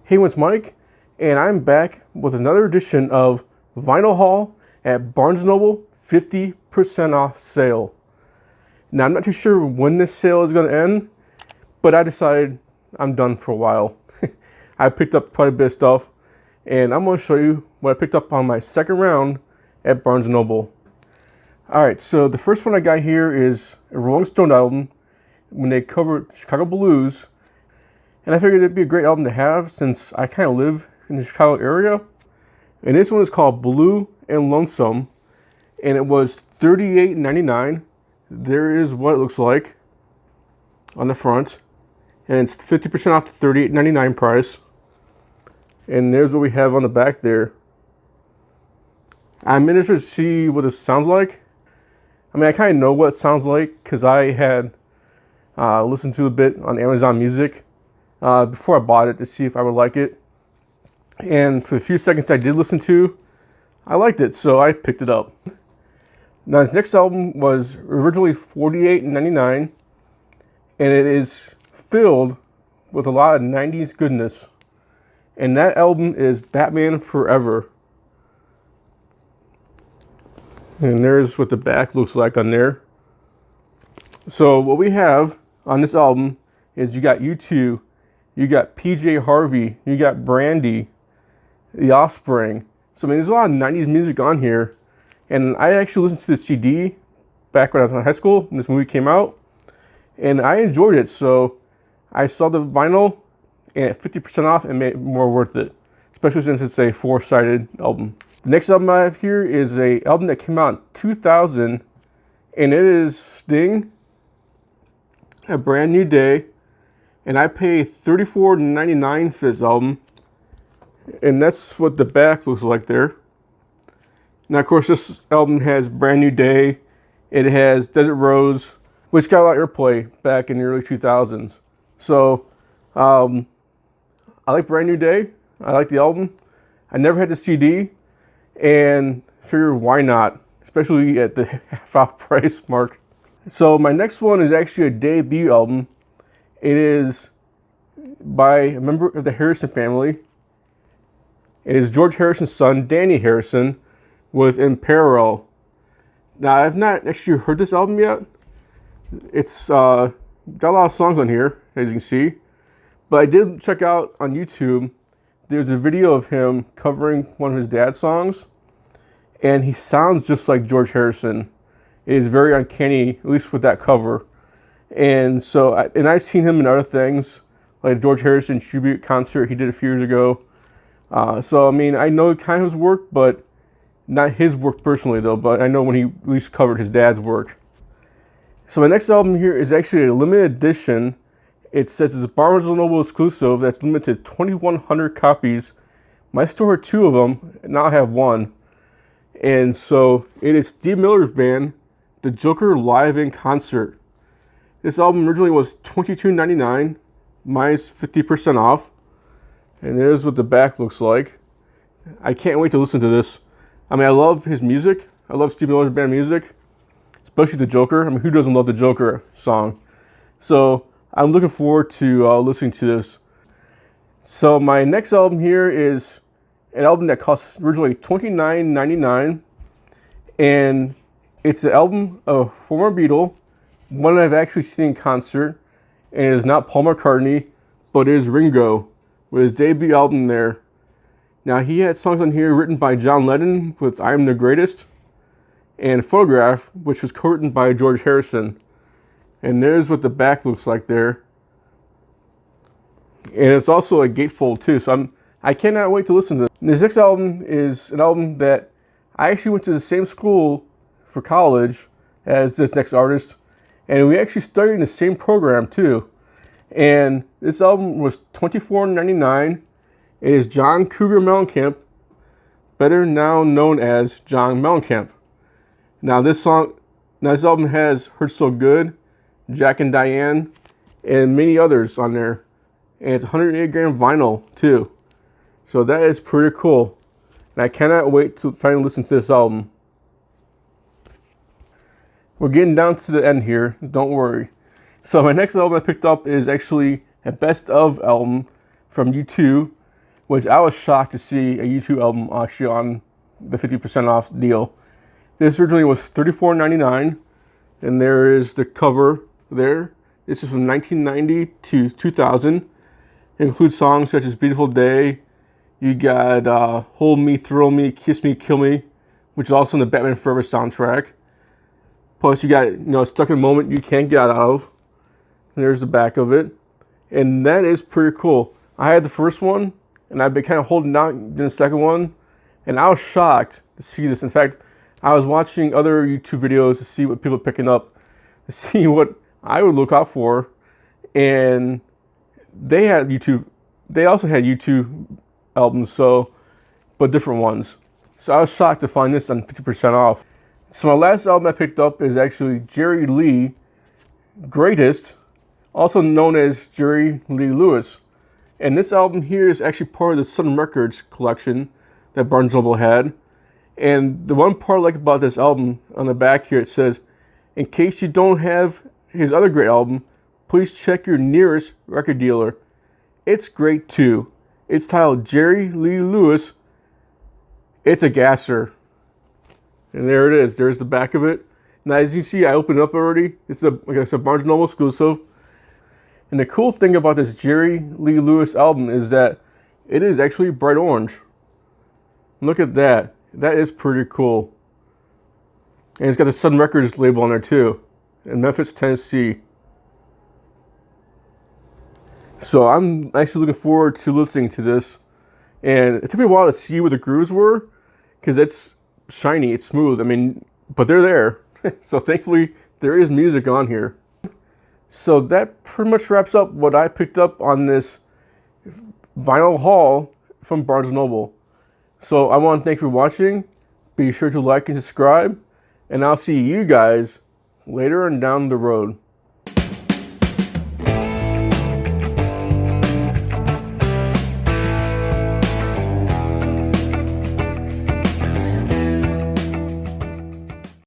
Hey, it's Mike, and I'm back with another edition of Vinyl Haul at Barnes & Noble 50% off sale. Now, I'm not too sure when this sale is going to end, but I decided I'm done for a while. I picked up quite a bit of stuff, and I'm going to show you what I picked up on my second round at Barnes & Noble. Alright, so the first one I got here is a Rolling Stone album when they covered Chicago Blues. And I figured it'd be a great album to have since I kind of live in the Chicago area. And this one is called Blue and Lonesome. And it was $38.99. There is what it looks like on the front. And it's 50% off the $38.99 price. And there's what we have on the back there. I'm interested to see what this sounds like. I mean, I kind of know what it sounds like because I had listened to a bit on Amazon Music before I bought it to see if I would like it. And for the few seconds I did listen to, I liked it, so I picked it up. Now, his next album was originally $48.99, and it is filled with a lot of 90s goodness. And that album is Batman Forever. And there's what the back looks like on there. So what we have on this album is you got U2, you got PJ Harvey, you got Brandy, The Offspring. So I mean, there's a lot of 90s music on here. And I actually listened to the CD back when I was in high school when this movie came out. And I enjoyed it. So I saw the vinyl, and at 50% off, it made it more worth it. Especially since it's a 4-sided album. The next album I have here is an album that came out in 2000. And it is Sting, A Brand New Day. And I paid $34.99 for this album. And that's what the back looks like there. Now, of course, this album has Brand New Day. It has Desert Rose, which got a lot of airplay back in the early 2000s. So, I like Brand New Day. I like the album. I never had the CD. And figured why not? Especially at the half-off price mark. So, my next one is actually a debut album. It is by a member of the Harrison family. It is George Harrison's son, Danny Harrison, with In Parallel. Now, I've not actually heard this album yet. It's got a lot of songs on here, as you can see. But I did check out on YouTube. There's a video of him covering one of his dad's songs. And he sounds just like George Harrison. It is very uncanny, at least with that cover. And so, I've seen him in other things, like George Harrison tribute concert he did a few years ago. So, I mean, I know kind of his work, but not his work personally, though. But I know when he at least covered his dad's work. So, my next album here is actually a limited edition. It says it's a Barnes & Noble exclusive that's limited to 2,100 copies. My store had 2 of them, and now I have 1. And so, it is Steve Miller's band, The Joker Live in Concert. This album originally was $22.99, minus 50% off. And there's what the back looks like. I can't wait to listen to this. I mean, I love his music. I love Steve Miller's band music, especially The Joker. I mean, who doesn't love the Joker song? So I'm looking forward to listening to this. So my next album here is an album that cost originally $29.99. And it's an album of a former Beatle, one I've actually seen in concert. And it is not Paul McCartney, but it is Ringo, with his debut album there. Now, he had songs on here written by John Lennon with I Am the Greatest, and Photograph, which was co-written by George Harrison. And there's what the back looks like there. And it's also a gatefold too, so I cannot wait to listen to this. This next album is an album that I actually went to the same school for college as this next artist, and we actually studied in the same program too. And this album was $24.99. It is John Cougar Mellencamp, better now known as John Mellencamp. Now this album has Hurt So Good, Jack and Diane, and many others on there. And it's 108 gram vinyl too. So that is pretty cool. And I cannot wait to finally listen to this album. We're getting down to the end here, don't worry. So my next album I picked up is actually a best of album from U2. which I was shocked to see a U2 album actually on the 50% off deal. This originally was $34.99, and there is the cover there. This is from 1990 to 2000. It includes songs such as Beautiful Day. You got Hold Me, Thrill Me, Kiss Me, Kill Me, which is also in the Batman Forever soundtrack. Plus you got, Stuck in a Moment You Can't Get Out of. And there's the back of it. And that is pretty cool. I had the first one, and I've been kind of holding out in the second one. And I was shocked to see this. In fact, I was watching other YouTube videos to see what people are picking up, to see what I would look out for. And they also had U2 albums, but different ones. So I was shocked to find this on 50% off. So my last album I picked up is actually Jerry Lee Greatest, also known as Jerry Lee Lewis. And this album here is actually part of the Sun Records collection that Barnes & Noble had. And the one part I like about this album, on the back here it says, in case you don't have his other great album, please check your nearest record dealer. It's great too. It's titled Jerry Lee Lewis. It's a gasser. And there it is. There's the back of it. Now as you see, I opened it up already. It's like I said, Barnes & Noble exclusive. And the cool thing about this Jerry Lee Lewis album is that it is actually bright orange. Look at that. That is pretty cool. And it's got the Sun Records label on there too, in Memphis, Tennessee. So I'm actually looking forward to listening to this. And it took me a while to see where the grooves were, because it's shiny, it's smooth. I mean, but they're there. So thankfully, there is music on here. So that pretty much wraps up what I picked up on this vinyl haul from Barnes & Noble. So I want to thank you for watching. Be sure to like and subscribe. And I'll see you guys later and down the road.